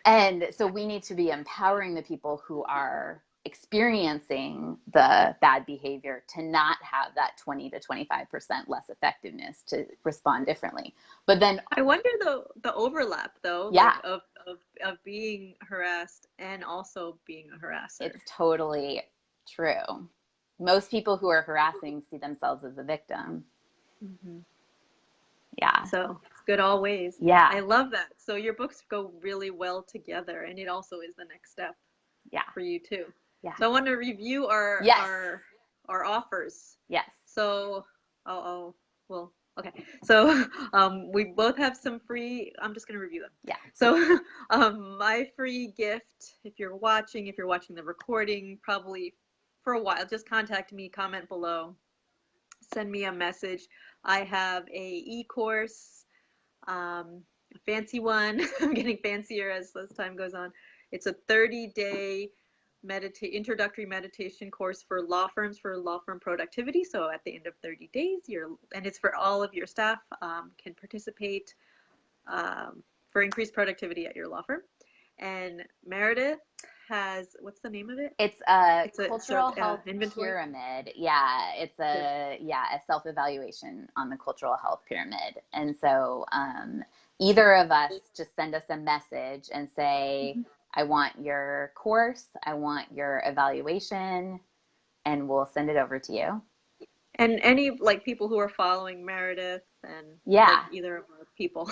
And so we need to be empowering the people who are experiencing the bad behavior to not have that 20 to 25% less effectiveness to respond differently. But then I wonder the overlap though, like of being harassed and also being a harasser. It's totally true. Most people who are harassing see themselves as a victim. So it's good all ways. I love that. So your books go really well together, and it also is the next step for you too. So I want to review our offers. So okay. So we both have some free. I'm just going to review them. So my free gift, if you're watching the recording, probably for a while, just contact me, comment below, send me a message. I have a e-course, a fancy one. I'm getting fancier as time goes on. It's a 30-day introductory meditation course for law firms, for law firm productivity. So at the end of 30 days, and it's for all of your staff can participate for increased productivity at your law firm. And Meredith has, what's the name of it? It's a cultural health pyramid. It's a self-evaluation on the cultural health pyramid. And so either of us just send us a message and say, I want your course, I want your evaluation, and we'll send it over to you. And any like people who are following Meredith and like, either of our people,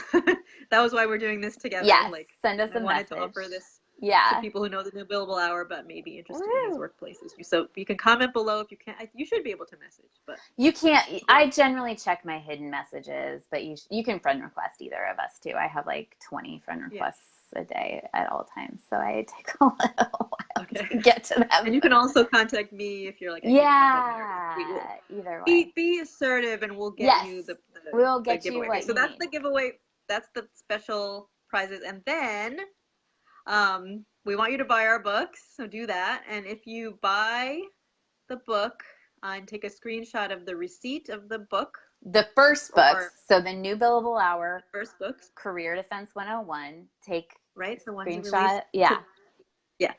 that was why we're doing this together. Like, send us a message. I wanted to offer this to people who know the billable hour but may be interested in these workplaces. So you can comment below if you can't. You should be able to message, but you can't. I generally check my hidden messages, but you can friend request either of us too. I have like 20 friend requests a day at all times, so I take a little while to get to them. And you can also contact me if you're like either way. Be assertive, and we'll get you the we'll get the giveaway. you what so you that's need. The giveaway. That's the special prizes, and then we want you to buy our books, so do that. And if you buy the book and take a screenshot of the receipt of the book The first books, or so the New Billable Hour, first books, Career Defense 101, take right? The ones released screenshot. Yeah. yeah.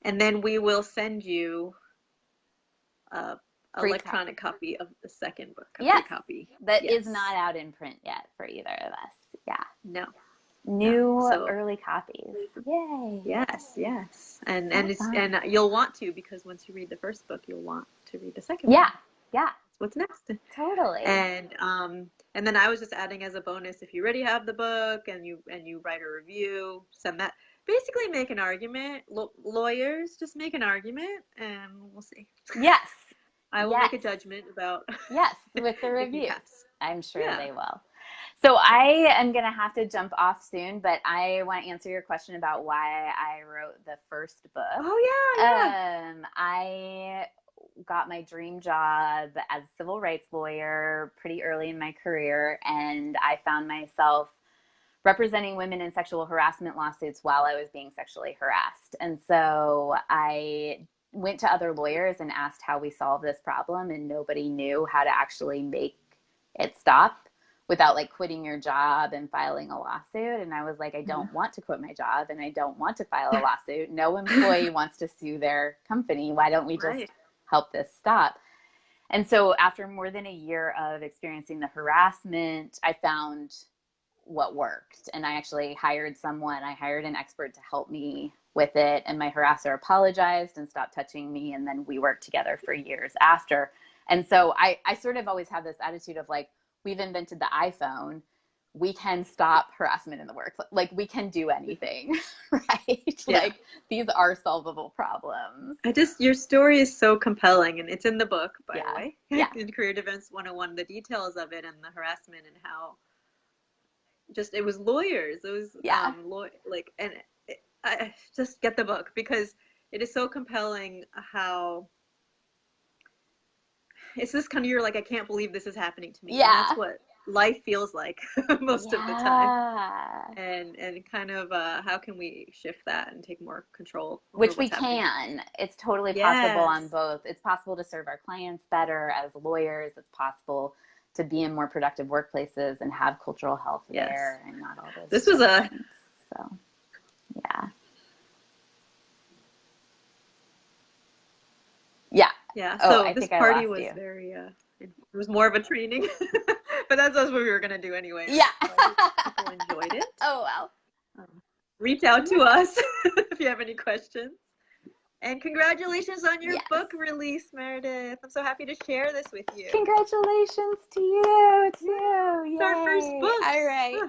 And then we will send you a Free electronic copy of the second book, a free Yes. copy. That is Yes. not out in print yet for either of us. Yeah. No. New So early copies. Yay. yes, yes. And So it's fun. and you'll want to, because once you read the first book, you'll want to read the second Yeah. one. Yeah. What's next? Totally. And then I was just adding as a bonus, if you already have the book and you write a review, send that. Basically make an argument. Lawyers, just make an argument and we'll see. Yes. I will make a judgment about yes, with the if you reviews. pass. I'm sure Yeah. they will. So I am going to have to jump off soon, but I want to answer your question about why I wrote the first book. Oh, yeah. I got my dream job as a civil rights lawyer pretty early in my career, and I found myself representing women in sexual harassment lawsuits while I was being sexually harassed. And so I went to other lawyers and asked how we solve this problem, and nobody knew how to actually make it stop without like quitting your job and filing a lawsuit. And I was like, I don't want to quit my job and I don't want to file a lawsuit. No employee wants to sue their company. Why don't we just help this stop? And so after more than a year of experiencing the harassment, I found what worked. And I actually hired someone. I hired an expert to help me with it. And my harasser apologized and stopped touching me. And then we worked together for years after. And so I sort of always have this attitude of like, we've invented the iPhone. We can stop harassment in the work. Like we can do anything, right? Yeah. Like these are solvable problems. Your story is so compelling, and it's in the book, by the way. Yeah. In Career Defense 101, the details of it and the harassment and how it was lawyers. It was I just get the book because it is so compelling how it's this kind of, you're like, I can't believe this is happening to me. Yeah. And that's what life feels like most of the time. And kind of how can we shift that and take more control? Which we can. It's totally possible on both. It's possible to serve our clients better as lawyers. It's possible to be in more productive workplaces and have cultural health there and not all those. This was so yeah. Yeah. Yeah. So this party was very it was more of a training. But that's what we were gonna do anyway. Yeah. So people enjoyed it. Oh well. Reach out to us if you have any questions. And congratulations on your book release, Meredith. I'm so happy to share this with you. Congratulations to you too. Yay. It's our first book. All right.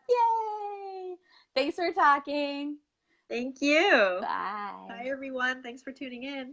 Yay. Thanks for talking. Thank you. Bye. Bye, everyone. Thanks for tuning in.